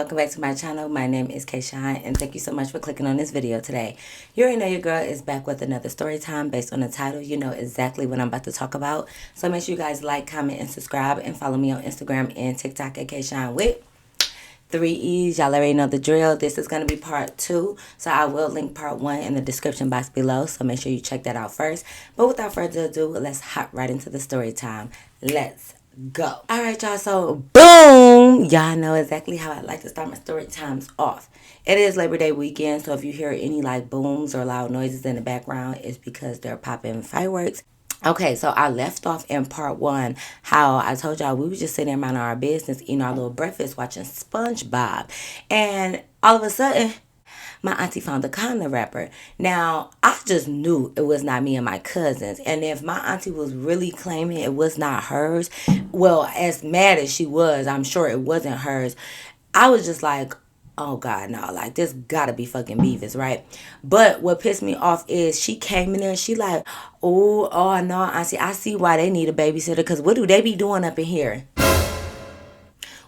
welcome back to my channel. My name is Kayshawn, and thank you so much for clicking on this video today. You already know your girl is back with another story time. Based on the title, you know exactly what I'm about to talk about. So make sure you guys like, comment, and subscribe, and follow me on Instagram and TikTok at Kayshawn with 3 E's. Y'all already know the drill. This is going to be part 2, so I will link part 1 in the description box below, so make sure you check that out first. But without further ado, let's hop right into the story time. Let's go. All right, y'all, so boom, y'all know exactly how I like to start my story times off. It is Labor Day weekend, so if you hear any like booms or loud noises in the background, it's because they're popping fireworks. Okay, so I left off in part 1 how I told y'all we was just sitting there minding our business, eating our little breakfast, watching SpongeBob, and all of a sudden my auntie found a condom wrapper. Now, I just knew it was not me and my cousins. And if my auntie was really claiming it was not hers, well, as mad as she was, I'm sure it wasn't hers. I was just like, oh God, no, like this gotta be fucking Beavis, right? But what pissed me off is she came in there and she like, oh no, auntie, I see why they need a babysitter, because what do they be doing up in here?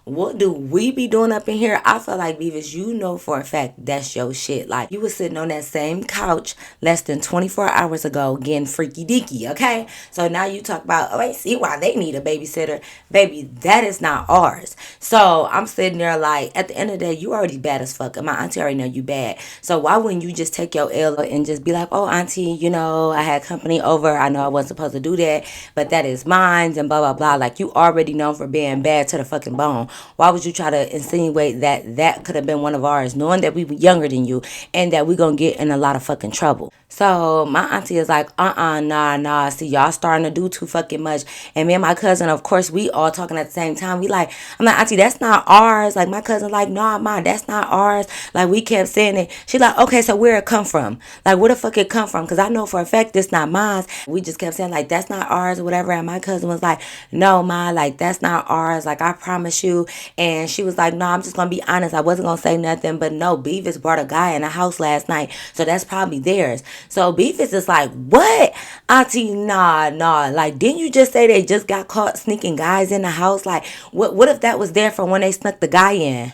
What do we be doing up in here? I feel like, Beavis, you know for a fact that's your shit. Like, you was sitting on that same couch less than 24 hours ago getting freaky deaky, okay? So now you talk about, oh, I see why they need a babysitter. Baby, that is not ours. So I'm sitting there like, at the end of the day, you already bad as fuck. And my auntie already know you bad. So why wouldn't you just take your L and just be like, oh, auntie, you know, I had company over. I know I wasn't supposed to do that, but that is mine and blah, blah, blah. Like, you already known for being bad to the fucking bone. Why would you try to insinuate that that could have been one of ours, knowing that we were younger than you and that we gonna get in a lot of fucking trouble? So my auntie is like, nah. See, y'all starting to do too fucking much. And me and my cousin, of course, we all talking at the same time. I'm like, auntie, that's not ours. Like, my cousin like, nah, ma, that's not ours. Like, we kept saying it. She like, okay, so where it come from? Like, where the fuck it come from? Because I know for a fact it's not mine. We just kept saying, like, that's not ours or whatever. And my cousin was like, no, ma, like, that's not ours. Like, I promise you. And she was like, no, I'm just going to be honest. I wasn't going to say nothing. But no, Beavis brought a guy in the house last night. So that's probably theirs. So Beavis is like, what? Auntie, nah. Like, didn't you just say they just got caught sneaking guys in the house? Like, what if that was there from when they snuck the guy in?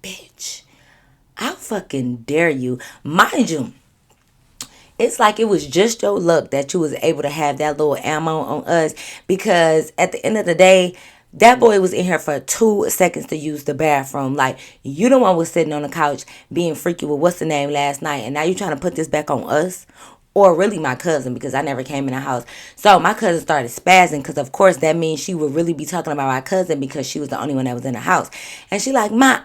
Bitch, I fucking dare you. Mind you, it's like it was just your luck that you was able to have that little ammo on us, because at the end of the day, that boy was in here for 2 seconds to use the bathroom. Like, you the one was sitting on the couch being freaky with what's the name last night, and now you trying to put this back on us? Or really my cousin, because I never came in the house. So my cousin started spazzing, because of course that means she would really be talking about my cousin, because she was the only one that was in the house. And she like, ma,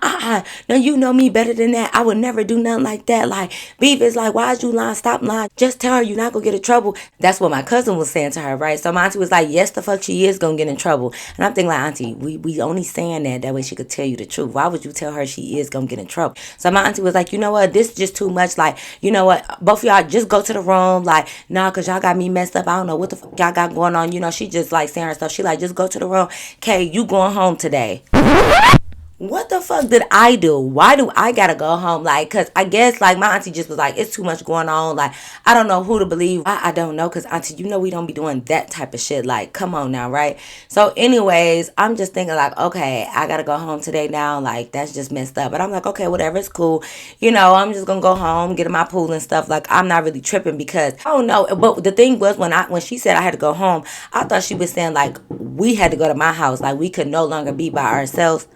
no, you know me better than that. I would never do nothing like that. Like, Beavis, like, why'd you lying? Stop lying. Just tell her you're not gonna get in trouble. That's what my cousin was saying to her, right? So my auntie was like, yes, the fuck she is gonna get in trouble. And I'm thinking like, auntie, we only saying that way she could tell you the truth. Why would you tell her she is gonna get in trouble? So my auntie was like, you know what, this is just too much. Like, you know what, both of y'all just go to the room. Like, nah, cause y'all got me messed up. I don't know what the fuck y'all got going on. You know, she just like saying her stuff. She like, just go to the room. Kay, you going home today? What the fuck did I do? Why do I gotta go home? Like, cause I guess like my auntie just was like, it's too much going on. Like, I don't know who to believe. I don't know, cause auntie, you know we don't be doing that type of shit. Like, come on now, right? So anyways, I'm just thinking like, okay, I gotta go home today now. Like, that's just messed up. But I'm like, okay, whatever, it's cool. You know, I'm just gonna go home, get in my pool and stuff. Like, I'm not really tripping, because I don't know. But the thing was, when she said I had to go home, I thought she was saying like we had to go to my house. Like, we could no longer be by ourselves.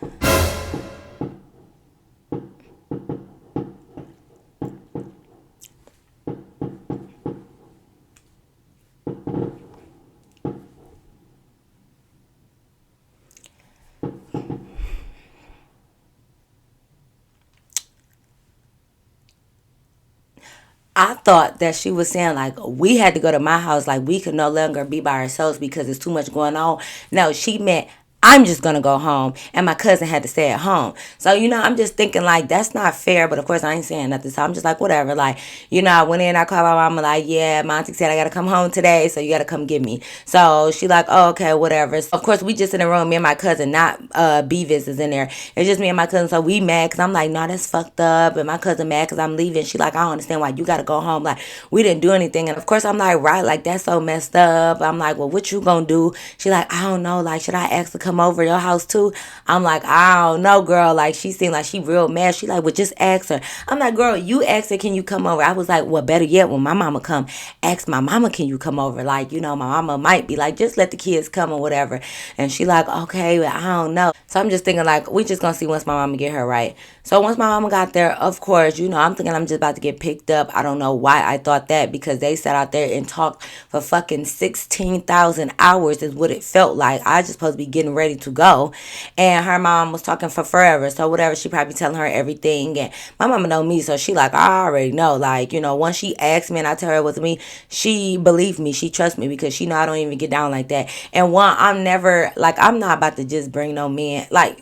I thought that she was saying like we had to go to my house, like we could no longer be by ourselves because there's too much going on. No, she meant I'm just gonna go home, and my cousin had to stay at home. So, you know, I'm just thinking like that's not fair. But of course I ain't saying nothing, so I'm just like, whatever. Like, you know, I went in, I called my mama, like, yeah, my auntie said I gotta come home today, so you gotta come get me. So she like, oh, okay, whatever. So of course we just in the room, me and my cousin, not Beavis is in there. It's just me and my cousin. So we mad because I'm like, no, that's fucked up. And my cousin mad because I'm leaving. She like, I don't understand why you gotta go home. Like, we didn't do anything. And of course I'm like, right, like that's so messed up. I'm like, well, what you gonna do? She like, I don't know, like, should I ask to come come over your house too? I'm like, I don't know, girl. Like, she seemed like she real mad. She like, well, just ask her. I'm like, girl, you asked her, can you come over? I was like, well, better yet, when my mama come, ask my mama, can you come over? Like, my mama might be like, just let the kids come or whatever. And she like, okay, but I don't know. So I'm just thinking like, we just gonna see once my mama get her right. So once my mama got there, of course, I'm thinking I'm just about to get picked up. I don't know why I thought that, because they sat out there and talked for fucking 16,000 hours is what it felt like. I just supposed to be getting ready to go. And her mom was talking for forever. So whatever, she probably telling her everything. And my mama know me, so she like, I already know. Like, once she asked me and I tell her it was me, she believed me. She trusts me because she know I don't even get down like that. And one, I'm never, like, I'm not about to just bring no men, like,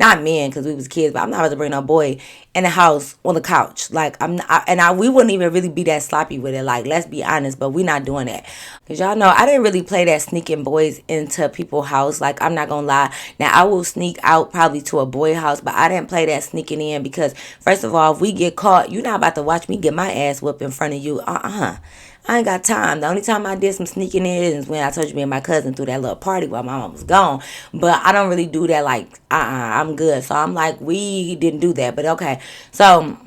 not men because we was kids, but I'm not about to bring no boy in the house on the couch. Like, I'm not, we wouldn't even really be that sloppy with it. Like, let's be honest, but we not doing that. Because y'all know, I didn't really play that sneaking boys into people's house. Like, I'm not going to lie. Now, I will sneak out probably to a boy house, but I didn't play that sneaking in because, first of all, if we get caught, you're not about to watch me get my ass whooped in front of you. I ain't got time. The only time I did some sneaking in is when I told you me and my cousin threw that little party while my mom was gone. But I don't really do that like, I'm good. So I'm like, we didn't do that. But okay. So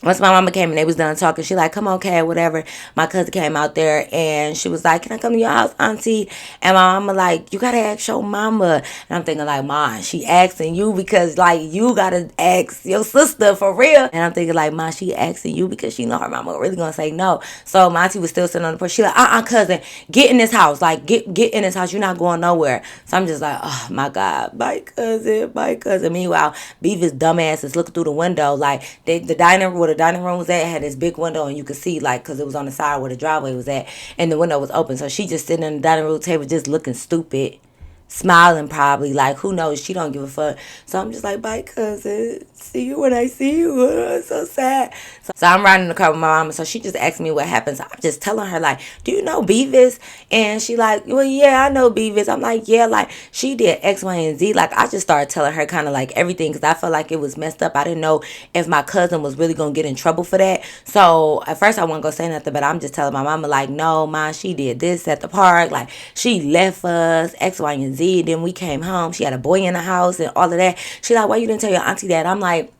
once my mama came and they was done talking, she like, come on, Kat, whatever. My cousin came out there and she was like, can I come to your house, auntie? And my mama like, you gotta ask your mama. And I'm thinking like, ma, she asking you because like you gotta ask your sister for real. And I'm thinking like, ma, she asking you because she know her mama really gonna say no. So my auntie was still sitting on the porch. She like, cousin, get in this house. Like, get in this house. You're not going nowhere. So I'm just like, oh my God, my cousin. Meanwhile, Beavis dumbass is looking through the window. Like, the dining room was at had this big window, and you could see, like, because it was on the side where the driveway was at, and the window was open. So she just sitting in the dining room table just looking stupid, smiling probably, like, who knows, she don't give a fuck. So I'm just like, bye, cousin, see you when I see you. So sad. So I'm riding in the car with my mama. So she just asked me what happened. So I'm just telling her like, do you know Beavis? And she like, well, yeah, I know Beavis. I'm like, yeah, like she did X, Y, and Z. Like, I just started telling her kind of like everything because I felt like it was messed up. I didn't know if my cousin was really gonna get in trouble for that. So at first I wasn't gonna say nothing, but I'm just telling my mama like, no, ma, she did this at the park. Like, she left us X, Y, and Z. Then we came home. She had a boy in the house and all of that. She like, why you didn't tell your auntie that? I'm like,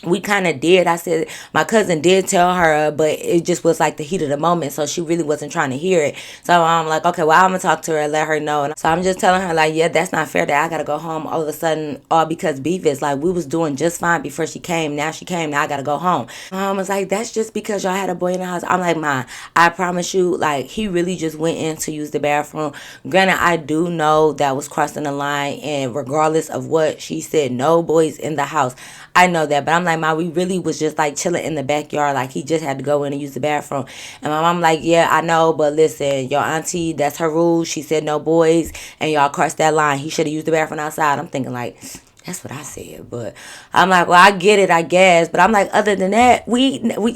we kind of did. I said my cousin did tell her, but it just was like the heat of the moment, so she really wasn't trying to hear it. So I'm like, okay, well, I'm gonna talk to her and let her know. And so I'm just telling her like, yeah, that's not fair that I gotta go home all of a sudden, all because Beavis, like, we was doing just fine before she came. Now she came, now I gotta go home. My mom was like, that's just because y'all had a boy in the house. I'm like, ma, I promise you, like, he really just went in to use the bathroom. Granted, I do know that was crossing the line, and regardless of what she said, no boys in the house. I know that, but I'm like, ma, we really was just like chilling in the backyard. Like, he just had to go in and use the bathroom. And my mom like, yeah, I know, but listen, your auntie, that's her rule. She said no boys, and y'all crossed that line. He should have used the bathroom outside. I'm thinking like, that's what I said. But I'm like, well, I get it, I guess. But I'm like, other than that,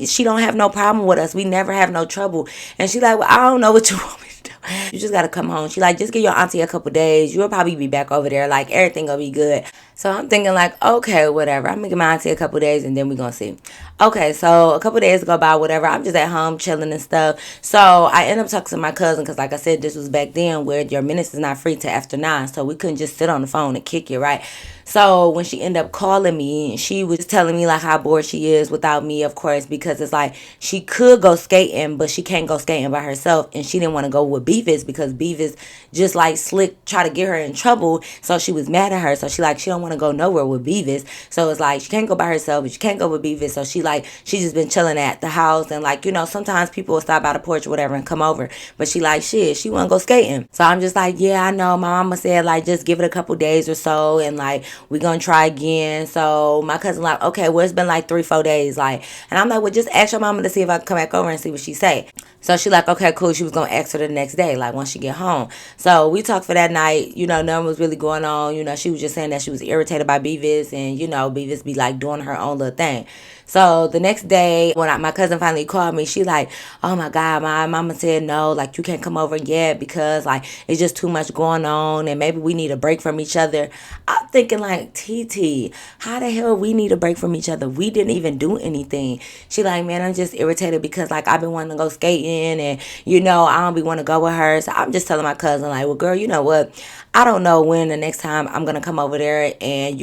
she don't have no problem with us. We never have no trouble. And she like, well, I don't know what you want me to do. You just got to come home. She like, just give your auntie a couple days. You'll probably be back over there. Like, everything will be good. So I'm thinking like, okay, whatever. I'm going to give my auntie a couple days and then we're going to see. Okay, so a couple days go by, whatever. I'm just at home chilling and stuff. So I end up talking to my cousin because, like I said, this was back then where your minutes is not free till after 9. So we couldn't just sit on the phone and kick it, right? So when she ended up calling me, she was telling me like how bored she is without me, of course, because it's like she could go skating, but she can't go skating by herself. And she didn't want to go with Beavis because Beavis just like slick, try to get her in trouble. So she was mad at her. So she don't want to go nowhere with Beavis. So it's like she can't go by herself, but she can't go with Beavis. So she just been chilling at the house. And like, sometimes people will stop by the porch or whatever and come over. But she like, shit, she want to go skating. So I'm just like, yeah, I know. My mama said like, just give it a couple days or so. And like, we gonna try again. So my cousin like, okay, well, it's been like 3-4 days. Like, and I'm like, well, just ask your mama to see if I can come back over and see what she say. So she like, okay, cool. She was gonna ask her the next day, like once she get home. So we talked for that night. Nothing was really going on. She was just saying that she was irritated by Beavis, and Beavis be like doing her own little thing. So the next day, when my cousin finally called me, she like, oh my God, my mama said no, like you can't come over yet because like it's just too much going on and maybe we need a break from each other. I'm thinking like, TT, how the hell we need a break from each other? We didn't even do anything. She like, man, I'm just irritated because like I've been wanting to go skating and I don't be want to go with her. So I'm just telling my cousin like, well, girl, you know what? I don't know when the next time I'm gonna come over there, and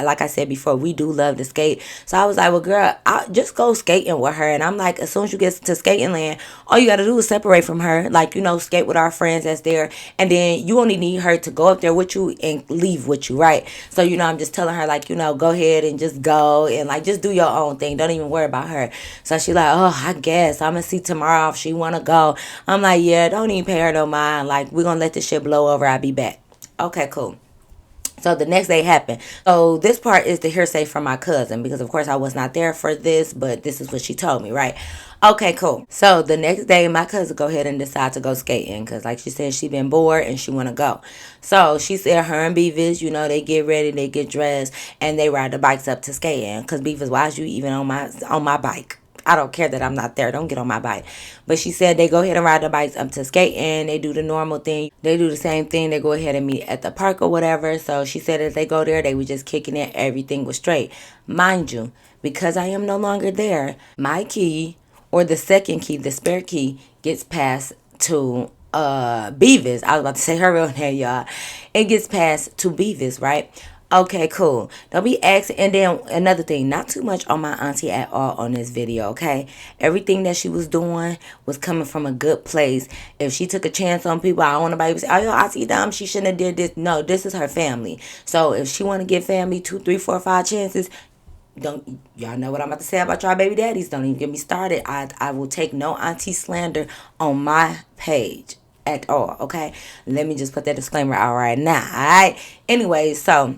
like I said before, we do love to skate. So I was like, well, girl, I'll just go skating with her. And I'm like, as soon as you get to skating land, all you gotta do is separate from her, like skate with our friends that's there, and then you only need her to go up there with you and leave with you, right? So I'm just telling her like, go ahead and just go and like just do your own thing. Don't even worry about her. So she like, oh, I guess I'm gonna see tomorrow if she wanna go. I'm like, yeah, don't even pay her no mind. Like we're gonna let this shit blow over. I'll be back. Okay, cool. So the next day happened. So this part is the hearsay from my cousin because of course I was not there for this, but this is what she told me, right? Okay, cool. So the next day my cousin go ahead and decide to go skating because like she said, she been bored and she want to go. So she said her and Beavis, they get ready, they get dressed, and they ride the bikes up to skating because Beavis, why is you even on my bike? I don't care that I'm not there. Don't get on my bike. But she said they go ahead and ride the bikes up to skating. They do the normal thing. They do the same thing. They go ahead and meet at the park or whatever. So she said as they go there, they were just kicking it. Everything was straight. Mind you, because I am no longer there, my key or the second key, the spare key, gets passed to Beavis. I was about to say her real name, y'all. It gets passed to Beavis, right? Okay, cool. Don't be asking. And then another thing, not too much on my auntie at all on this video, okay? Everything that she was doing was coming from a good place. If she took a chance on people, I don't want nobody to say, oh, your auntie dumb, she shouldn't have did this. No, this is her family. So if she want to give family 2, 3, 4, 5 chances, don't y'all know what I'm about to say about y'all baby daddies? Don't even get me started. I will take no auntie slander on my page at all, okay? Let me just put that disclaimer out right now, all right? Anyway, so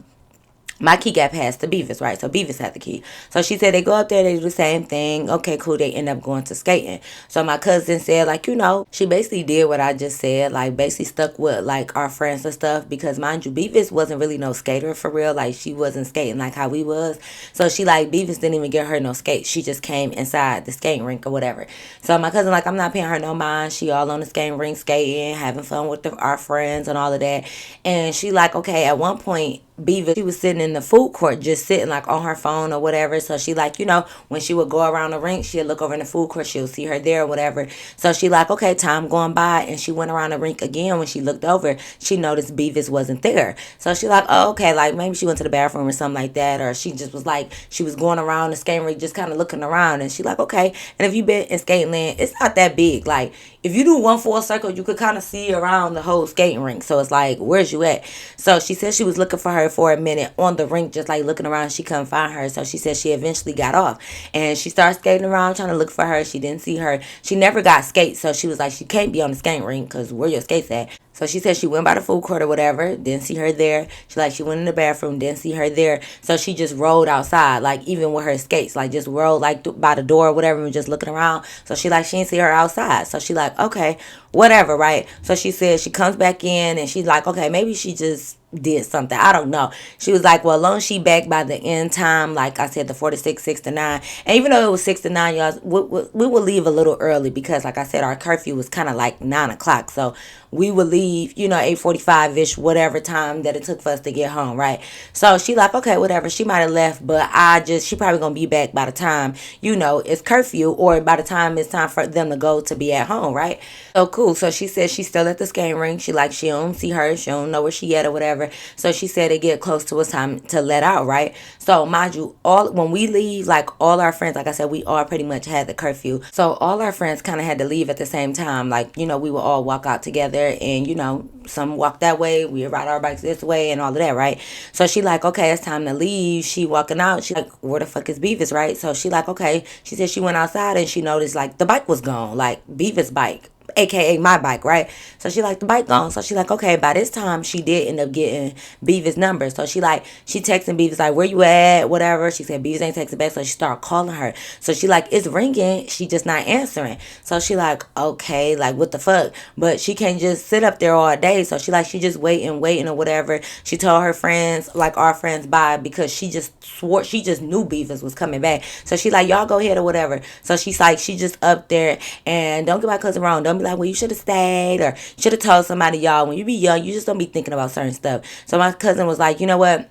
my key got passed to Beavis, right? So Beavis had the key. So she said they go up there, they do the same thing. Okay, cool. They end up going to skating. So my cousin said, like, she basically did what I just said, like, basically stuck with, like, our friends and stuff. Because, mind you, Beavis wasn't really no skater for real. Like, she wasn't skating like how we was. So she, like, Beavis didn't even get her no skates. She just came inside the skating rink or whatever. So my cousin, like, I'm not paying her no mind. She all on the skating rink skating, having fun with our friends and all of that. And she, like, okay, at one point, Beavis, she was sitting in the food court just sitting like on her phone or whatever. So she like, when she would go around the rink, she'd look over in the food court, she'll see her there or whatever. So she like, okay, time going by, and she went around the rink again. When she looked over, she noticed Beavis wasn't there. So she like, oh, okay, like maybe she went to the bathroom or something like that, or she just was like, she was going around the skating rink just kind of looking around, and she like, okay. And if you've been in skating land, it's not that big. Like if you do one full circle, you could kind of see around the whole skating rink. So it's like, where's you at? So she said she was looking for her for a minute on the rink, just like looking around. She couldn't find her. So she said she eventually got off and she started skating around trying to look for her. She didn't see her. She never got skates. So she was like, she can't be on the skating rink because where your skates at? So she said she went by the food court or whatever, didn't see her there. She went in the bathroom, didn't see her there. So she just rolled outside, like even with her skates, like just rolled like by the door or whatever and just looking around. So she didn't see her outside. So she like, okay, whatever, right? So she said she comes back in and she's like, okay, maybe she just did something. I don't know. She was like, well, as long as she back by the end time, like I said, the 46, 6 to 9. And even though it was 6 to 9, y'all, we will leave a little early because, like I said, our curfew was kind of like 9 o'clock. So we would leave, 8:45-ish, whatever time that it took for us to get home, right? So she like, okay, whatever. She might have left, but she probably going to be back by the time, it's curfew or by the time it's time for them to go to be at home, right? So cool. So she said she's still at the skating rink. She don't see her. She don't know where she at or whatever. So she said it get close to it's time to let out, right? So mind you, when we leave, like all our friends, like I said, we all pretty much had the curfew. So all our friends kind of had to leave at the same time. Like, we would all walk out together and, some walk that way. We ride our bikes this way and all of that, right? So she like, okay, it's time to leave. She walking out. She like, where the fuck is Beavis, right? So she like, okay. She said she went outside and she noticed like the bike was gone, like Beavis' bike. aka my bike, right? So she like, the bike gone. So she like, okay, by this time she did end up getting Beavis' number. So she like, she texting Beavis like, where you at, whatever. She said Beavis ain't texting back. So she started calling her. So she like, it's ringing, she just not answering. So she like, okay, like what the fuck? But she can't just sit up there all day. So she like, she just waiting or whatever. She told her friends, like our friends, bye, because she just swore, she just knew Beavis was coming back. So she like, y'all go ahead or whatever. So she's like, she just up there. And don't get my cousin wrong, don't be like, well, you should have stayed or should have told somebody. Y'all, when you be young, you just don't be thinking about certain stuff. So my cousin was like, you know what,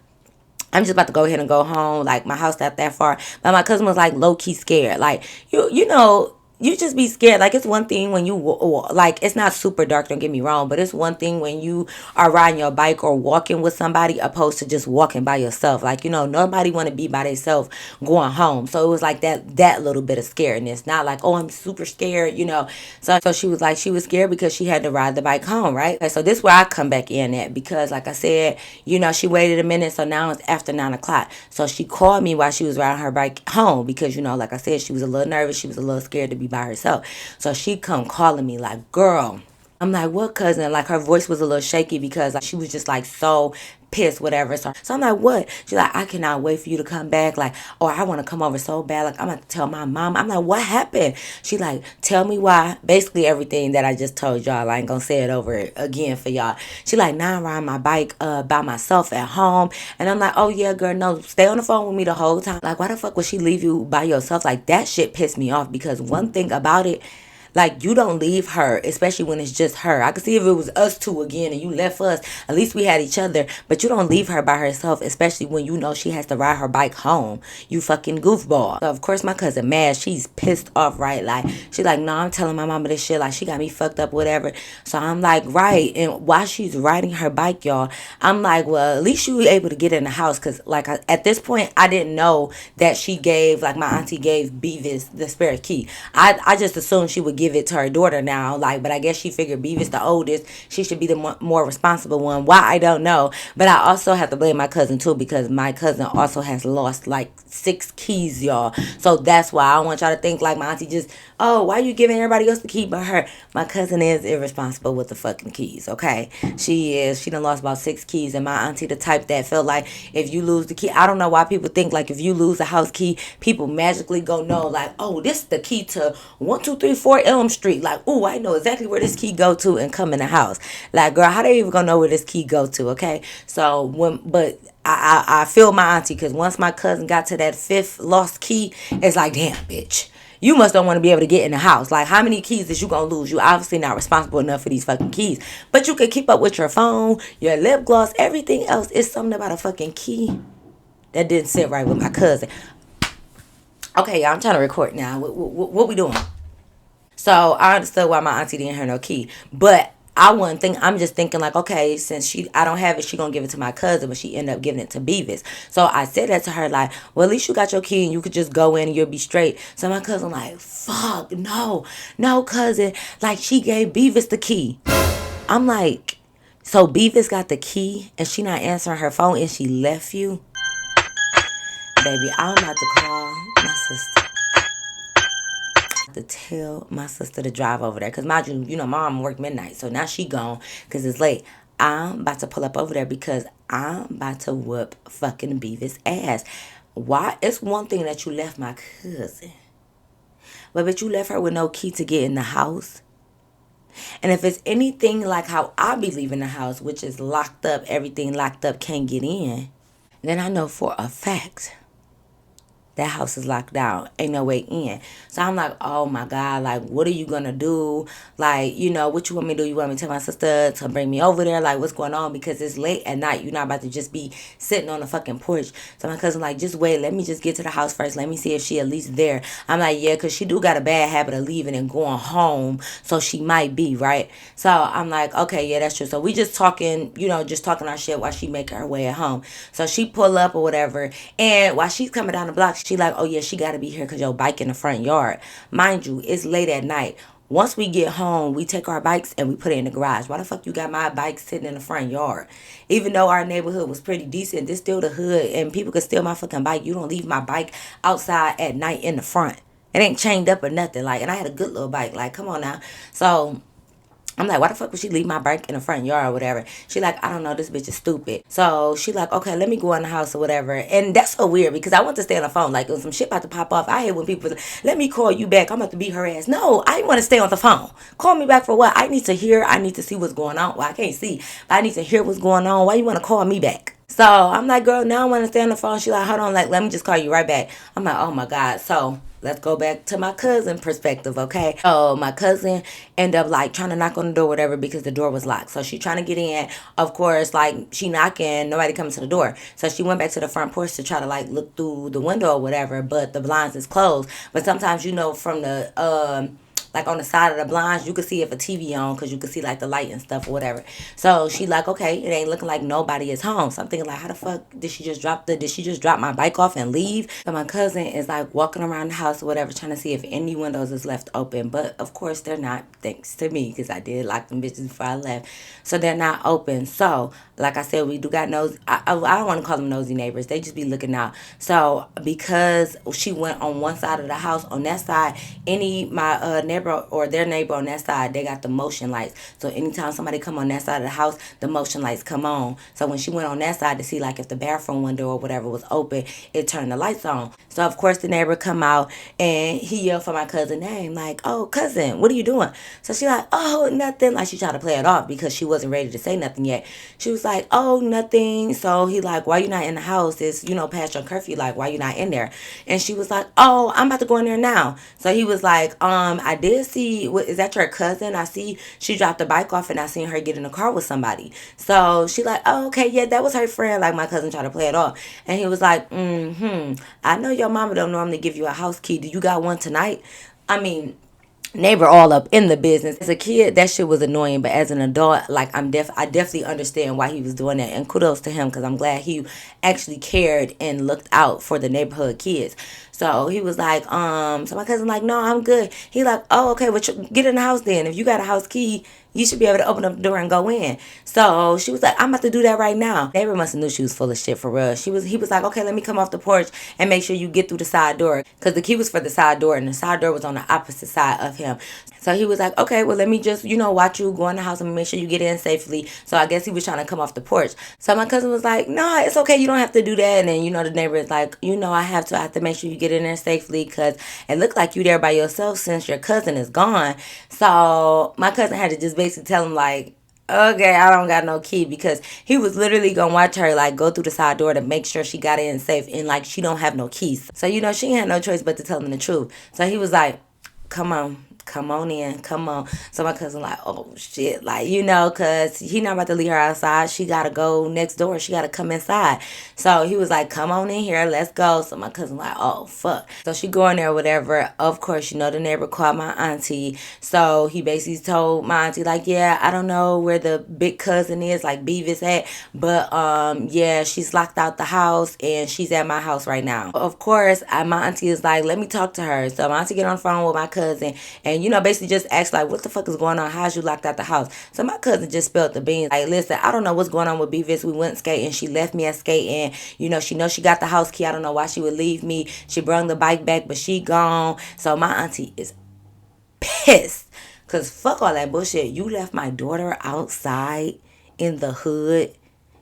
I'm just about to go ahead and go home. Like, my house not that far. But my cousin was like low-key scared. Like, you know, you just be scared. Like, it's one thing when you, like, it's not super dark, don't get me wrong, but it's one thing when you are riding your bike or walking with somebody opposed to just walking by yourself. Like, you know, nobody want to be by themselves going home. So it was like that little bit of scaredness. Not like, oh, I'm super scared, you know. So she was like, she was scared because she had to ride the bike home, right? Okay, so this is where I come back in at, because like I said, you know, she waited a minute, so now it's after 9 o'clock. So she called me while she was riding her bike home because, you know, like I said, she was a little nervous. She was a little scared to be by herself. So she come calling me like, girl. I'm like, what, cousin? Like, her voice was a little shaky because like, she was just like so pissed, whatever. So I'm like, what? She's like, I cannot wait for you to come back. Like, or I want to come over so bad. Like, I'm going to tell my mom. I'm like, what happened? She like, tell me why. Basically everything that I just told y'all. I ain't going to say it over again for y'all. She like, now I'm riding my bike by myself at home. And I'm like, oh yeah, girl, no, stay on the phone with me the whole time. Like, why the fuck would she leave you by yourself? Like, that shit pissed me off, because one thing about it, like, you don't leave her, especially when it's just her. I could see if it was us two again and you left us, at least we had each other. But you don't leave her by herself, especially when you know she has to ride her bike home. You fucking goofball. So, of course, my cousin mad. She's pissed off, right? Like, she's like, no, I'm telling my mama this shit. Like, she got me fucked up, whatever. So, I'm like, right. And while she's riding her bike, y'all, I'm like, well, at least you were able to get in the house. Because, like, at this point, I didn't know that she gave, like, my auntie gave Beavis the spare key. I just assumed she would give it to her daughter now, like, but I guess she figured Beavis the oldest, she should be the more responsible one. Why, I don't know. But I also have to blame my cousin too, because my cousin also has lost like 6 keys, y'all. So that's why I don't want y'all to think like my auntie just, oh, why you giving everybody else the key but her? My cousin is irresponsible with the fucking keys, okay? She is. She done lost about 6 keys, and my auntie the type that felt like if you lose the key, I don't know why people think like if you lose a house key, people magically go know like, oh, this is the key to 1234 Elm Street. Like, oh, I know exactly where this key go to and come in the house. Like, girl, how they even gonna know where this key go to? Okay, so but I feel my auntie, because once my cousin got to that 5th lost key, it's like, damn, bitch. You must don't want to be able to get in the house. Like, how many keys is you gonna lose? You obviously not responsible enough for these fucking keys. But you could keep up with your phone, your lip gloss, everything else. It's something about a fucking key that didn't sit right with my cousin. Okay, y'all, I'm trying to record now. What we doing? So I understood why my auntie didn't have no key. But I'm just thinking like, okay, since I don't have it, she gonna give it to my cousin, but she ended up giving it to Beavis. So I said that to her, like, well, at least you got your key and you could just go in and you'll be straight. So my cousin like, fuck, no, cousin. Like, she gave Beavis the key. I'm like, so Beavis got the key and she not answering her phone and she left you? Baby, I'm about to call my sister to tell my sister to drive over there. Because mind you, my mom worked midnight. So now she gone because it's late. I'm about to pull up over there because I'm about to whoop fucking Beavis' ass. Why? It's one thing that you left my cousin. But you left her with no key to get in the house. And if it's anything like how I be leaving the house, which is locked up, everything locked up, can't get in, then I know for a fact that house is locked down. Ain't no way in. So I'm like, oh my God, like, what are you gonna do? Like, what you want me to do? You want me to tell my sister to bring me over there? Like, what's going on? Because it's late at night. You're not about to just be sitting on the fucking porch. So my cousin like, just wait. Let me just get to the house first. Let me see if she at least there. I'm like, yeah, because she do got a bad habit of leaving and going home. So she might be, right? So I'm like, okay, yeah, that's true. So we just talking, just talking our shit while she make her way at home. So she pull up or whatever. And while she's coming down the block, she like, oh yeah, she got to be here because your bike in the front yard. Mind you, it's late at night. Once we get home, we take our bikes and we put it in the garage. Why the fuck you got my bike sitting in the front yard? Even though our neighborhood was pretty decent, this still the hood and people could steal my fucking bike. You don't leave my bike outside at night in the front. It ain't chained up or nothing. Like, and I had a good little bike. Like, come on now. So I'm like, why the fuck would she leave my bike in the front yard or whatever? She like, I don't know, this bitch is stupid. So she like, okay, let me go in the house or whatever. And that's so weird because I want to stay on the phone. Like, when some shit about to pop off, I hate when people, let me call you back. I'm about to beat her ass. No, I want to stay on the phone. Call me back for what? I need to hear. I need to see what's going on. Well, I can't see, but I need to hear what's going on. Why you want to call me back? So I'm like, girl, now I want to stay on the phone. She like, hold on, like, let me just call you right back. I'm like, oh my God. So let's go back to my cousin perspective, okay? So my cousin ended up like trying to knock on the door, whatever, because the door was locked. So she trying to get in. Of course, like she knocking, nobody coming to the door. So she went back to the front porch to try to like look through the window or whatever, but the blinds is closed. But sometimes from the like on the side of the blinds, you could see if a TV on because you could see like the light and stuff or whatever. So she like, okay, it ain't looking like nobody is home. So I'm thinking like, how the fuck did she just drop my bike off and leave? So my cousin is like walking around the house or whatever, trying to see if any windows is left open. But of course they're not, thanks to me, because I did lock them bitches before I left. So they're not open. So like I said, we do got nosy. I don't want to call them nosy neighbors. They just be looking out. So because she went on one side of the house, on that side, my neighbor or their neighbor on that side, they got the motion lights. So anytime somebody come on that side of the house, the motion lights come on. So when she went on that side to see like if the bathroom window or whatever was open, it turned the lights on. So of course the neighbor come out and he yelled for my cousin name, like, oh cousin, what are you doing? So she like, oh nothing. Like she tried to play it off because she wasn't ready to say nothing yet. She was like, oh nothing. So he like, why you not in the house? It's, past your curfew. Like, why you not in there? And she was like, oh, I'm about to go in there now. So he was like, I did see, is that your cousin? I see she dropped the bike off and I seen her get in the car with somebody. So she like, oh, okay, yeah, that was her friend. Like my cousin tried to play it off. And he was like, I know your mama don't normally give you a house key. Do you got one tonight? I mean, neighbor all up in the business. As a kid, that shit was annoying, but as an adult, like I definitely understand why he was doing that, and kudos to him because I'm glad he actually cared and looked out for the neighborhood kids. So he was like, so my cousin like, no, I'm good. He like, oh, okay, well, get in the house then. If you got a house key, you should be able to open up the door and go in. So she was like, I'm about to do that right now. Neighbor must have knew she was full of shit for real. He was like, okay, let me come off the porch and make sure you get through the side door. Because the key was for the side door and the side door was on the opposite side of him. So he was like, okay, well, let me just, watch you go in the house and make sure you get in safely. So I guess he was trying to come off the porch. So my cousin was like, no, it's okay. You don't have to do that. And then, the neighbor is like, I have to make sure you get in there safely because it looked like you there by yourself since your cousin is gone. So my cousin had to just basically tell him like, okay, I don't got no key because he was literally gonna watch her like go through the side door to make sure she got in safe and like she don't have no keys. So she had no choice but to tell him the truth. So he was like, come on in, come on. So my cousin like, oh shit, like, cause he not about to leave her outside. She gotta go next door. She gotta come inside. So he was like, come on in here, let's go. So my cousin like, oh fuck. So she go in there, whatever. Of course, the neighbor called my auntie. So he basically told my auntie like, yeah, I don't know where the big cousin is, like Beavis at, but yeah, she's locked out the house and she's at my house right now. Of course, my auntie is like, let me talk to her. So my auntie get on the phone with my cousin and basically just asked like, what the fuck is going on? How's you locked out the house? So my cousin just spilled the beans. Like, listen, I don't know what's going on with Beavis. We went skating. She left me at skating. She knows she got the house key. I don't know why she would leave me. She brought the bike back, but she gone. So my auntie is pissed. Cause fuck all that bullshit. You left my daughter outside in the hood,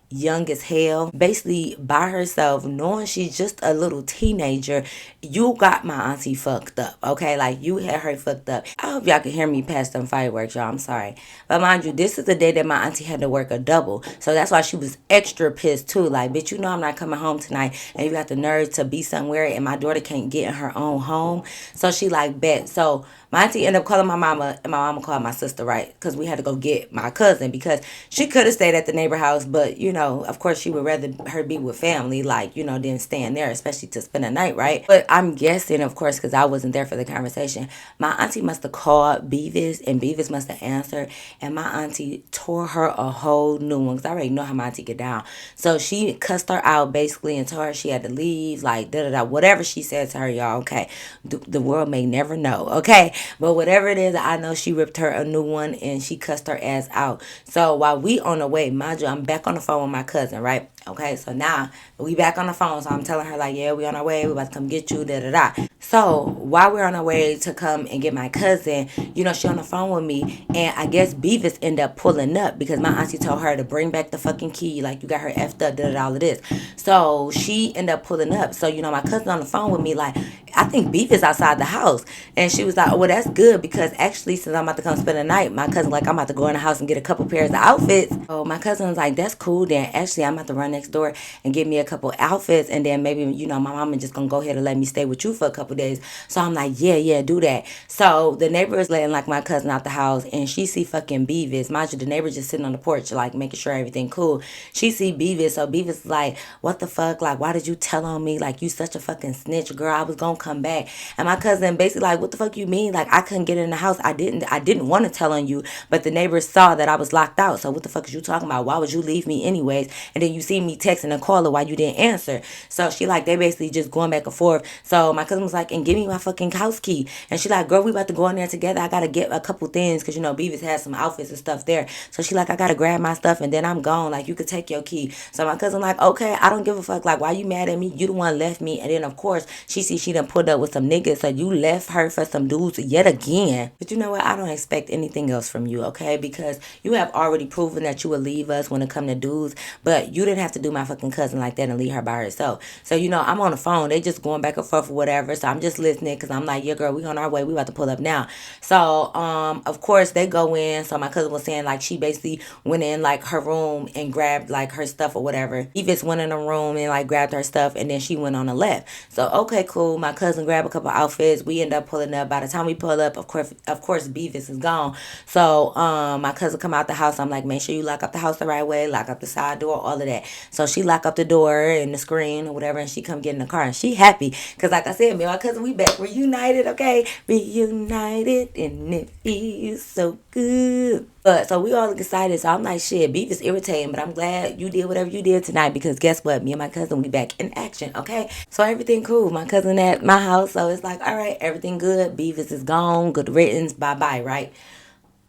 young as hell, basically by herself, knowing she's just a little teenager. You got my auntie fucked up, okay? Like, you had her fucked up. I hope y'all can hear me past them fireworks, y'all. I'm sorry. But mind you, this is the day that my auntie had to work a double. So that's why she was extra pissed too. Like, bitch, I'm not coming home tonight and you got the nerve to be somewhere and my daughter can't get in her own home. So she like, bet. So my auntie ended up calling my mama, and my mama called my sister, right? Because we had to go get my cousin because she could have stayed at the neighbor house, but, of course she would rather her be with family, like, than staying there, especially to spend a night, right? But I'm guessing, of course, because I wasn't there for the conversation, my auntie must have called Beavis, and Beavis must have answered, and my auntie tore her a whole new one, because I already know how my auntie get down. So she cussed her out, basically, and told her she had to leave, like, da-da-da, whatever she said to her, y'all, okay? The world may never know, okay? But whatever it is, I know she ripped her a new one and she cussed her ass out. So while we on the way, mind you, I'm back on the phone with my cousin, right? Okay, so now we back on the phone. So I'm telling her like, yeah, we on our way. We about to come get you. Da da da. So while we're on our way to come and get my cousin, you know, she on the phone with me, and I guess Beavis ended up pulling up because my auntie told her to bring back the fucking key. Like, you got her effed up, did all of this. So she ended up pulling up. So, you know, my cousin on the phone with me, like, I think Beavis outside the house. And she was like, oh, well, that's good because actually, since I'm about to come spend the night, my cousin, like, I'm about to go in the house and get a couple pairs of outfits. So my cousin was like, that's cool. Then actually, I'm about to run next door and get me a couple outfits. And then maybe, you know, my mama just gonna go ahead and let me stay with you for a couple days. So I'm like, yeah, do that. So the neighbor is letting, like, my cousin out the house, and she see fucking Beavis. Mind you, the neighbor just sitting on the porch, like, making sure everything cool. She see Beavis. So Beavis is like, what the fuck? Like, why did you tell on me? Like, you such a fucking snitch, girl. I was gonna come back. And my cousin basically like, what the fuck you mean? Like, I couldn't get in the house. I didn't want to tell on you, but the neighbors saw that I was locked out. So what the fuck is you talking about? Why would you leave me anyways? And then you see me texting and calling why you didn't answer. So she like, they basically just going back and forth. So my cousin was like, and give me my fucking house key. And she like, girl, we about to go in there together. I gotta get a couple things because, you know, Beavis has some outfits and stuff there. So she like, I gotta grab my stuff and then I'm gone. Like, you could take your key. So my cousin like, okay, I don't give a fuck. Like, why you mad at me? You the one left me. And then of course she see she done pulled up with some niggas. So you left her for some dudes yet again. But you know what? I don't expect anything else from you, okay? Because you have already proven that you will leave us when it come to dudes. But you didn't have to do my fucking cousin like that and leave her by herself. So, you know, I'm on the phone. They just going back and forth or whatever. So I'm just listening because I'm like, yeah, girl, we on our way. We about to pull up now. So, of course, they go in. So my cousin was saying, like, she basically went in, like, her room and grabbed, like, her stuff or whatever. Evis went in the room and, like, grabbed her stuff, and then she went on the left. So, okay, cool. My cousin grabbed a couple outfits. We end up pulling up. By the time we pull up, of course, Beavis is gone. So, my cousin come out the house. I'm like, make sure you lock up the house the right way, lock up the side door, all of that. So she lock up the door and the screen or whatever, and she come get in the car, and she happy because, like I said, me and my cousin, we back reunited, okay? Reunited, and it feels so good. But so we all excited. So I'm like, shit, Beef is irritating, but I'm glad you did whatever you did tonight because guess what? Me and my cousin, we back in action, okay? So everything cool. My cousin at my house, so it's like, all right, everything good. Beavis is gone. Good riddance. Bye-bye, right?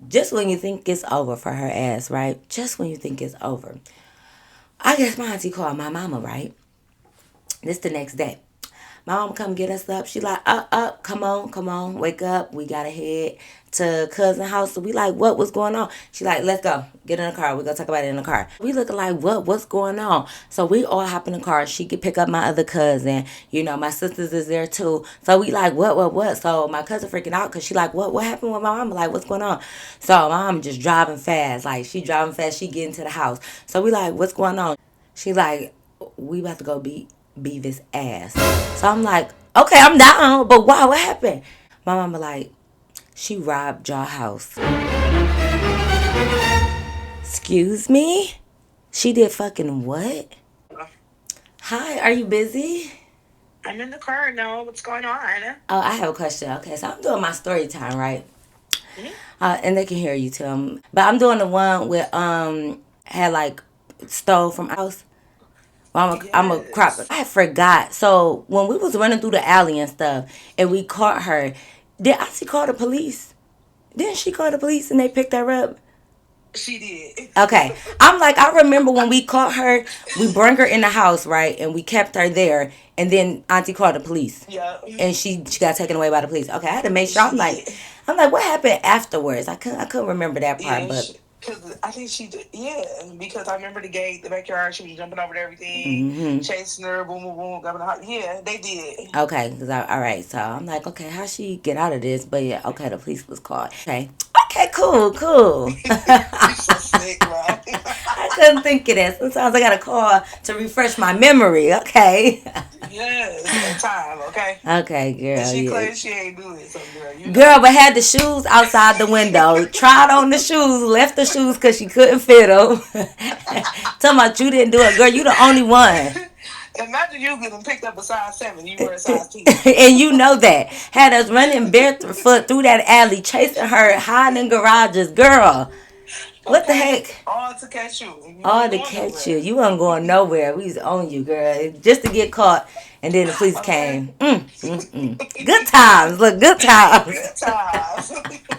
Just when you think it's over for her ass, right? Just when you think it's over. I guess my auntie called my mama, right? This the next day. My mom come get us up. She like, up, come on, wake up. We gotta head to cousin house. So we like, what's going on? She like, let's go. Get in the car. We gonna talk about it in the car. We looking like, what's going on? So we all hop in the car. She could pick up my other cousin. You know, my sisters is there too. So we like, what? So my cousin freaking out because she like, what happened with my mom? Like, what's going on? So my mom just driving fast. Like, she driving fast. She getting to the house. So we like, what's going on? She like, we about to go beat Beavis ass. So I'm like, okay, I'm down, but why? What happened? My mama like, she robbed your house. Excuse me? She did fucking what? Hi, are you busy? I'm in the car now. What's going on? Oh, I have a question. Okay, so I'm doing my story time, right? Mhm. And they can hear you too. But I'm doing the one with had like stole from house. Well, I'm a crop. Yes. I forgot. So when we was running through the alley and stuff, and we caught her, did Auntie call the police? Didn't she call the police and they picked her up? She did. Okay. I'm like, I remember when we caught her, we brought her in the house, right? And we kept her there. And then Auntie called the police. Yeah. And she got taken away by the police. Okay, I had to make sure. She did. I'm like, what happened afterwards? I couldn't remember that part, Yeah. but Because I think she did. Yeah. Because I remember the gate, the backyard. She was jumping over everything, mm-hmm. chasing her, boom, boom, boom, grabbing the house. Yeah, they did. Okay, all right. So I'm like, okay, how she get out of this? But yeah, okay, the police was called. Okay, cool. You so sick, right? I couldn't think of that. Sometimes I gotta call to refresh my memory. Okay. Yes, at time, okay? Okay, And girl. she Yeah. claims she ain't do it, so girl, you know. Girl, but had the shoes outside the window. Tried on the shoes, left the shoes because she couldn't fit them. Talking about you didn't do it, girl. You the only one. Imagine you getting picked up a size 7. You were a size 10. And you know that. Had us running barefoot through that alley, chasing her, hiding in garages. Girl, what the Okay? heck? All to catch you. You All weren't to going catch you. nowhere. You weren't going nowhere. We was on you, girl. Just to get caught And then the police Okay. came. Good times. Look, good times. Good times.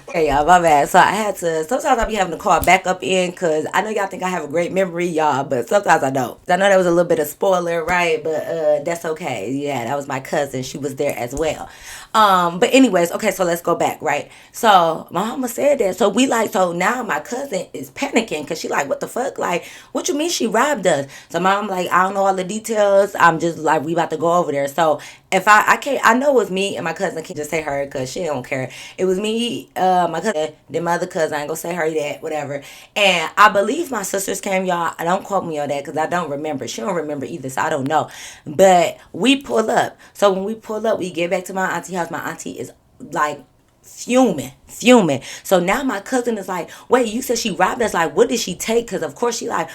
Okay, y'all, my bad. So I had to. Sometimes I be having to call back up in because I know y'all think I have a great memory, y'all, but sometimes I don't. I know that was a little bit of spoiler, right? But that's okay. Yeah, that was my cousin. She was there as well. But anyways, okay. So let's go back, right? So my mama said that. So we like. So now my cousin is panicking because she like, what the fuck? Like, what you mean she robbed us? So mom like, I don't know all the details. I'm just like, we about to go over there. So if I can't, I know it was me and my cousin. Can't just say her because she don't care. It was me, my cousin, then my other cousin. I ain't gonna say her that, whatever. And I believe my sisters came, y'all. I don't quote me on that because I don't remember. She don't remember either, so I don't know. But we pull up. So when we pull up, we get back to my auntie house. My auntie is like fuming. So now my cousin is like, wait, you said she robbed us. Like, what did she take? Because of course she like,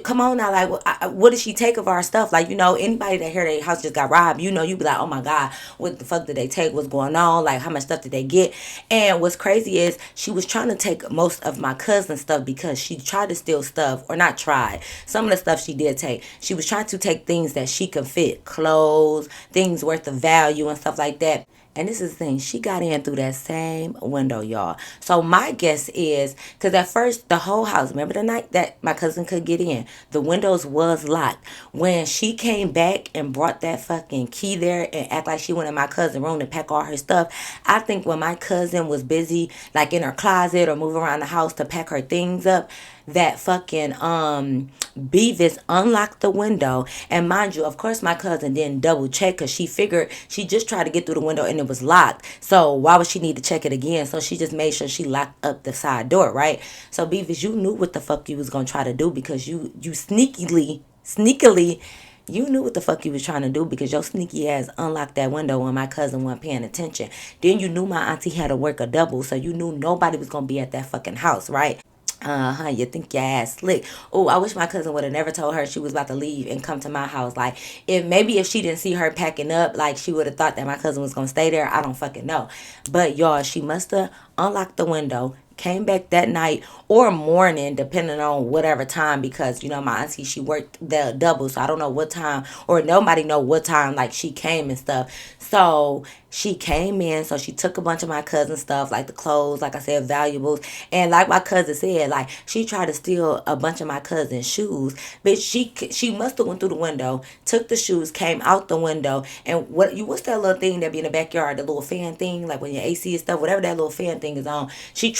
come on now, like, what did she take of our stuff? Like, anybody that heard their house just got robbed, you be like, oh my god, what the fuck did they take? What's going on? Like, how much stuff did they get? And what's crazy is she was trying to take most of my cousin's stuff because she tried to steal stuff, or not tried. Some of the stuff she did take. She was trying to take things that she could fit, clothes, things worth of value and stuff like that. And this is the thing, she got in through that same window, y'all. So my guess is, because at first the whole house, remember the night that my cousin could get in, the windows was locked. When she came back and brought that fucking key there and act like she went in my cousin's room to pack all her stuff, I think when my cousin was busy, like in her closet or moving around the house to pack her things up, that fucking Beavis unlocked the window. And mind you, of course my cousin didn't double check because she figured she just tried to get through the window and it was locked. So why would she need to check it again? So she just made sure she locked up the side door, right? So Beavis, you knew what the fuck you was gonna try to do because you sneakily you knew what the fuck you was trying to do because your sneaky ass unlocked that window when my cousin wasn't paying attention. Then you knew my auntie had to work a double, so you knew nobody was gonna be at that fucking house, right? You think your ass slick. Oh, I wish my cousin would have never told her she was about to leave and come to my house. Like, if she didn't see her packing up, like, she would have thought that my cousin was gonna stay there. I don't fucking know. But y'all, she must have unlocked the window, came back that night or morning, depending on whatever time, because my auntie, she worked the double, so I don't know what time, or nobody know what time like she came and stuff. So she came in, so she took a bunch of my cousin's stuff, like the clothes, like I said, valuables, and like my cousin said, like she tried to steal a bunch of my cousin's shoes, but she must have went through the window, took the shoes, came out the window, and what's that little thing that be in the backyard, the little fan thing, like when your AC and stuff, whatever that little fan thing is on. She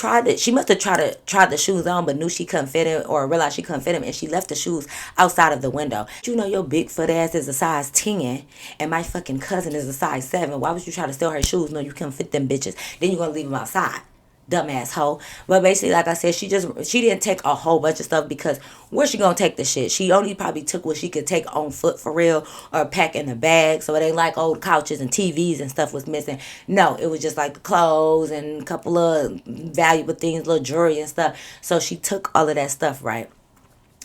must have tried the shoes on, but knew she couldn't fit him, or realized she couldn't fit him, and she left the shoes outside of the window. Your Bigfoot ass is a size 10, and my fucking cousin is a size 7. Why would you try to steal her shoes? No, you couldn't fit them bitches. Then you're gonna leave them outside. Dumbass hoe. But basically, like I said, she didn't take a whole bunch of stuff because where's she gonna take the shit? She only probably took what she could take on foot for real, or pack in a bag. So it ain't like old couches and TVs and stuff was missing. No, it was just like the clothes and a couple of valuable things, little jewelry and stuff. So she took all of that stuff, right?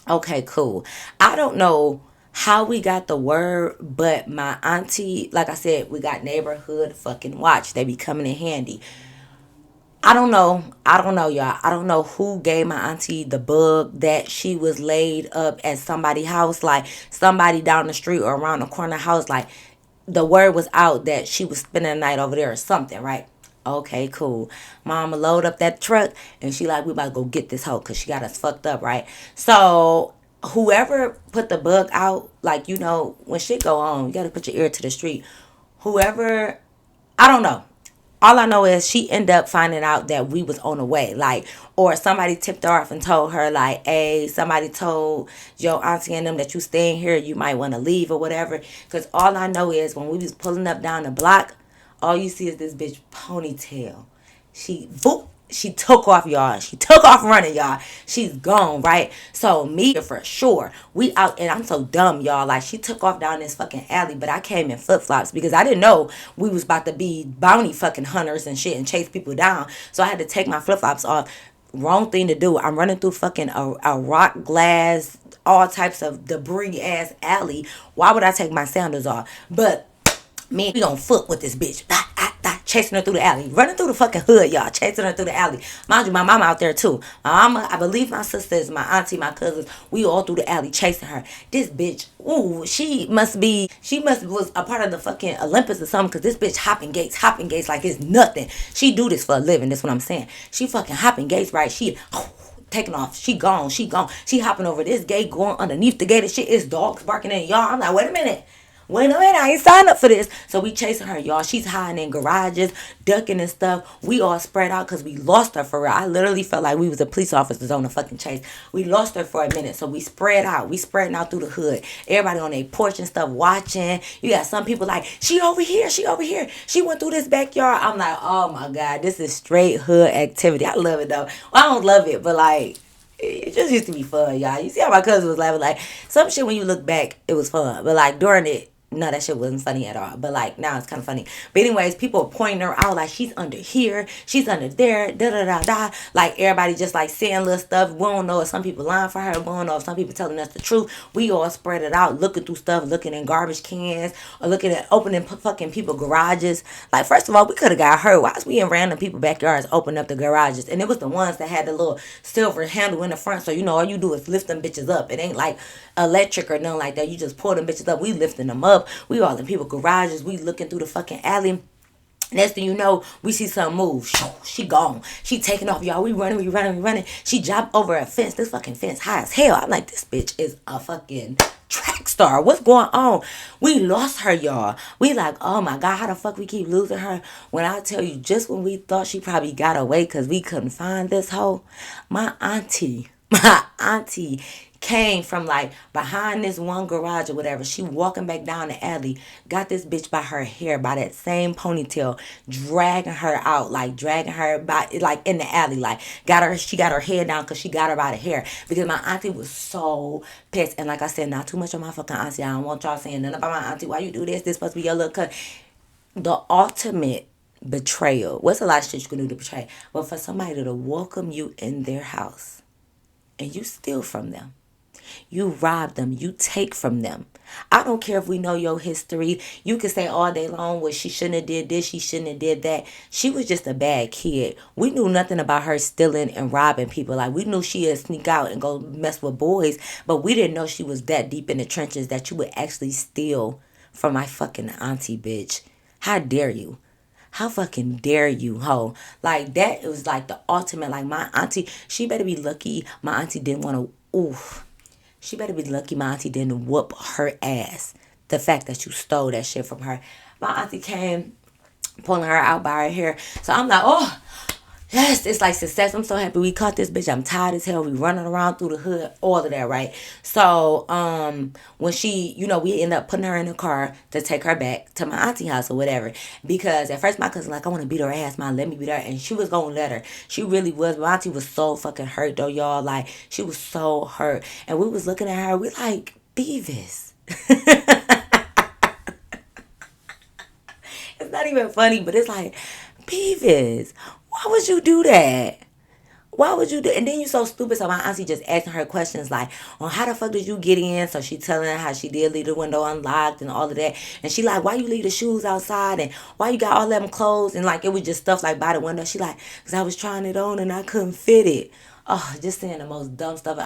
Okay, cool. I don't know how we got the word, but my auntie, like I said, we got neighborhood fucking watch. They be coming in handy. I don't know. I don't know, y'all. I don't know who gave my auntie the bug that she was laid up at somebody's house, like somebody down the street or around the corner house. Like, the word was out that she was spending the night over there or something, right? Okay, cool. Mama load up that truck and she like, we about to go get this hoe because she got us fucked up, right? So whoever put the bug out, like, when shit go on, you got to put your ear to the street. Whoever, I don't know. All I know is she ended up finding out that we was on the way, like, or somebody tipped her off and told her, like, hey, somebody told your auntie and them that you staying here, you might want to leave or whatever. Because all I know is when we was pulling up down the block, all you see is this bitch ponytail. She took off, y'all. She took off running, y'all. She's gone, right? So me, for sure, we out, and I'm so dumb, y'all. Like, she took off down this fucking alley, but I came in flip-flops because I didn't know we was about to be bounty fucking hunters and shit and chase people down. So I had to take my flip-flops off. Wrong thing to do. I'm running through fucking a rock, glass, all types of debris ass alley. Why would I take my sandals off? But me, we on foot with this bitch. chasing her through the alley, running through the fucking hood, y'all, chasing her through the alley. Mind you, my mama out there too. My mama, I believe my sisters, my auntie, my cousins, we all through the alley chasing her. This bitch, ooh, she must was a part of the fucking Olympics or something, because this bitch hopping gates like it's nothing. She do this for a living, that's what I'm saying. She fucking hopping gates, right? She taking off. She gone. She gone. She hopping over this gate, going underneath the gate and shit. It's dogs barking in the yard. I'm like, wait a minute. Wait a minute, I ain't signed up for this. So we chasing her, y'all. She's hiding in garages, ducking and stuff. We all spread out because we lost her for real. I literally felt like we was the police officers on the fucking chase. We lost her for a minute. So we spread out. We spreading out through the hood. Everybody on their porch and stuff watching. You got some people like, she over here. She over here. She went through this backyard. I'm like, oh my God, this is straight hood activity. I love it though. Well, I don't love it, but like, it just used to be fun, y'all. You see how my cousin was laughing? Like, some shit when you look back, it was fun. But like, during it, no, that shit wasn't funny at all. But like, now it's kind of funny. But anyways, people are pointing her out like, she's under here, she's under there, da da da da. Like, everybody just like saying little stuff. We don't know if some people lying for her. We don't know if some people telling us the truth. We all spread it out, looking through stuff, looking in garbage cans, or looking at opening fucking people garages. Like, first of all, we could have got hurt. Why was we in random people backyards opening up the garages? And it was the ones that had the little silver handle in the front. So, you know, all you do is lift them bitches up. It ain't like electric or nothing like that. You just pull them bitches up. We lifting them up. We all in people garages. We looking through the fucking alley. Next thing you know, we see something move. She gone. She taking off, y'all. We running. She jumped over a fence. This fucking fence high as hell. I'm like, this bitch is a fucking track star. What's going on? We lost her, y'all. We like, oh my God, how the fuck we keep losing her? When I tell you, just when we thought she probably got away because we couldn't find this hoe, my auntie came from like behind this one garage or whatever. She walking back down the alley, got this bitch by her hair, by that same ponytail, dragging her out, like dragging her by, like in the alley, like she got her head down because she got her by the hair. Because my auntie was so pissed. And like I said, not too much on my fucking auntie. I don't want y'all saying nothing about my auntie. Why you do this? This supposed to be your little cut. The ultimate betrayal. What's a lot of shit you can do to betray? But for somebody to welcome you in their house and you steal from them, you rob them, you take from them. I don't care if we know your history. You can say all day long, well, she shouldn't have did this, she shouldn't have did that. She was just a bad kid. We knew nothing about her stealing and robbing people. Like, we knew she'd sneak out and go mess with boys, but we didn't know she was that deep in the trenches that you would actually steal from my fucking auntie, bitch. How dare you? How fucking dare you, ho? Like, that was like the ultimate. Like, my auntie, she better be lucky my auntie didn't want to, oof. She better be lucky my auntie didn't whoop her ass. The fact that you stole that shit from her. My auntie came pulling her out by her hair. So I'm like, oh, yes, it's like success. I'm so happy we caught this bitch. I'm tired as hell. We running around through the hood, all of that, right? So, when she, you know, we end up putting her in the car to take her back to my auntie house or whatever. Because at first my cousin like, I want to beat her ass, Mom, let me beat her. And she was going to let her. She really was. My auntie was so fucking hurt though, y'all. Like, she was so hurt. And we was looking at her, we like, Beavis. It's not even funny, but it's like, Beavis, why would you do that? Why would you do? And then you so stupid. So my auntie just asking her questions like, "Oh, how the fuck did you get in?" So she telling her how she did leave the window unlocked and all of that. And she like, "Why you leave the shoes outside? And why you got all them clothes?" And like, it was just stuff like by the window. She like, "Cause I was trying it on and I couldn't fit it." Oh, just saying the most dumb stuff. My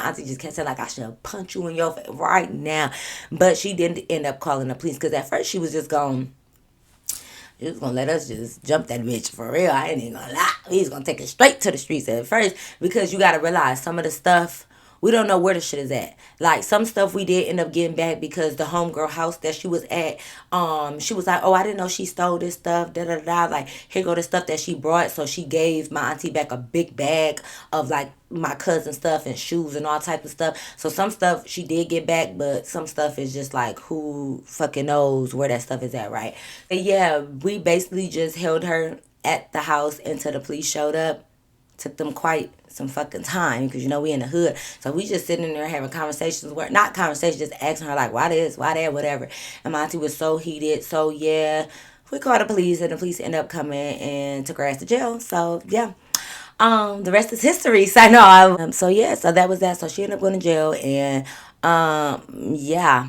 auntie just kept saying like, I should punch you in your face right now. But she didn't end up calling the police because at first she was just going. He was gonna let us just jump that bitch for real. I ain't even gonna lie. He's gonna take it straight to the streets at first because you gotta realize some of the stuff we don't know where the shit is at. Like some stuff we did end up getting back because the homegirl house that she was at, she was like, "Oh, I didn't know she stole this stuff." Da da da. Like, here go the stuff that she brought. So she gave my auntie back a big bag of like my cousin stuff and shoes and all type of stuff. So some stuff she did get back, but some stuff is just like who fucking knows where that stuff is at, right? But yeah, we basically just held her at the house until the police showed up. Took them quite some fucking time because you know we in the hood, so we just sitting in there having conversations where not conversations, just asking her like why this, why that, whatever. And my auntie was so heated, so yeah, we called the police and the police ended up coming and took her ass to jail. So yeah, the rest is history. So no, so yeah, so that was that. So she ended up going to jail and yeah.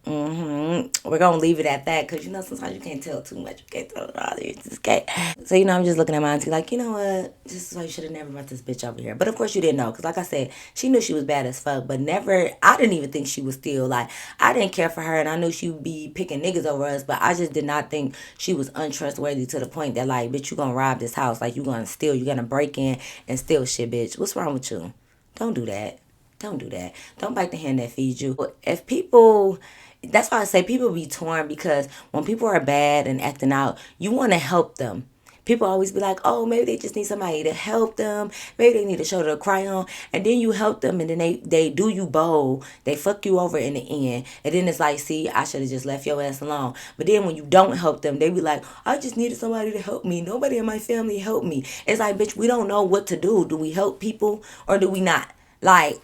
We're gonna leave it at that because you know sometimes you can't tell too much. You can't tell it all. You just can't. So you know, I'm just looking at my auntie like, you know what? This is why you should have never brought this bitch over here. But of course you didn't know because, like I said, she knew she was bad as fuck. But never, I didn't even think she was still like. I didn't care for her, and I knew she'd be picking niggas over us. But I just did not think she was untrustworthy to the point that like, bitch, you gonna rob this house? Like you gonna steal? You gonna break in and steal shit, bitch? What's wrong with you? Don't do that. Don't do that. Don't bite the hand that feeds you. If people, that's why I say people be torn because when people are bad and acting out, you want to help them. People always be like, oh, maybe they just need somebody to help them. Maybe they need a shoulder to cry on. And then you help them and then they do you bold. They fuck you over in the end. And then it's like, see, I should have just left your ass alone. But then when you don't help them, they be like, I just needed somebody to help me. Nobody in my family helped me. It's like, bitch, we don't know what to do. Do we help people or do we not? Like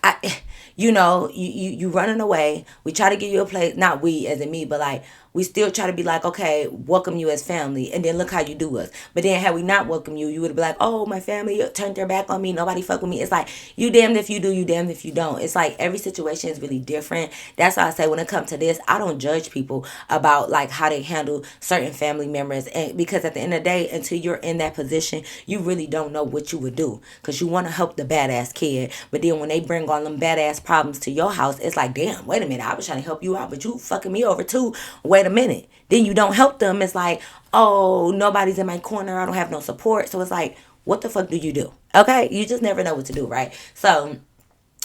you know, you running away. We try to give you a place. Not we as in me, but like we still try to be like, okay, welcome you as family, and then look how you do us. But then had we not welcome you, you would be like, oh, my family turned their back on me. Nobody fuck with me. It's like you damned if you do, you damned if you don't. It's like every situation is really different. That's why I say when it comes to this, I don't judge people about like how they handle certain family members, and because at the end of the day, until you're in that position, you really don't know what you would do because you want to help the badass kid, but then when they bring all them badass problems to your house, it's like, damn, wait a minute, I was trying to help you out, but you fucking me over too. Wait a minute. Then you don't help them. It's like, oh, nobody's in my corner. I don't have no support. So it's like, what the fuck do you do? Okay, you just never know what to do, right? So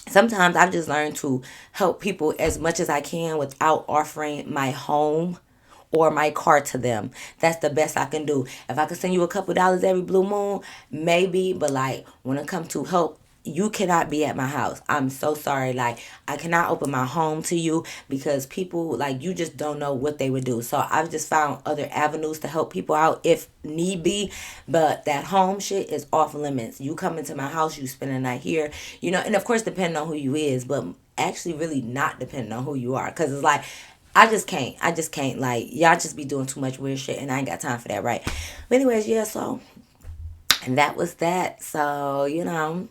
sometimes I've just learned to help people as much as I can without offering my home or my car to them. That's the best I can do. If I could send you a couple dollars every blue moon, maybe, but like when it comes to help, you cannot be at my house. I'm so sorry. Like I cannot open my home to you because people like you just don't know what they would do. So I've just found other avenues to help people out if need be. But that home shit is off limits. You come into my house, you spend a night here, you know, and of course depending on who you is, but actually really not depending on who you are. Cause it's like I just can't. I just can't. Like, y'all just be doing too much weird shit, and I ain't got time for that, right? But anyways, yeah, so, and that was that. So, you know,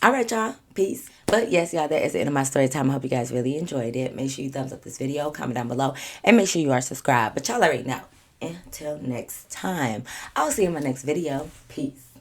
all right, y'all. Peace. But yes, y'all, that is the end of my story time. I hope you guys really enjoyed it. Make sure you thumbs up this video, comment down below, and make sure you are subscribed. But y'all already know. Until next time, I'll see you in my next video. Peace.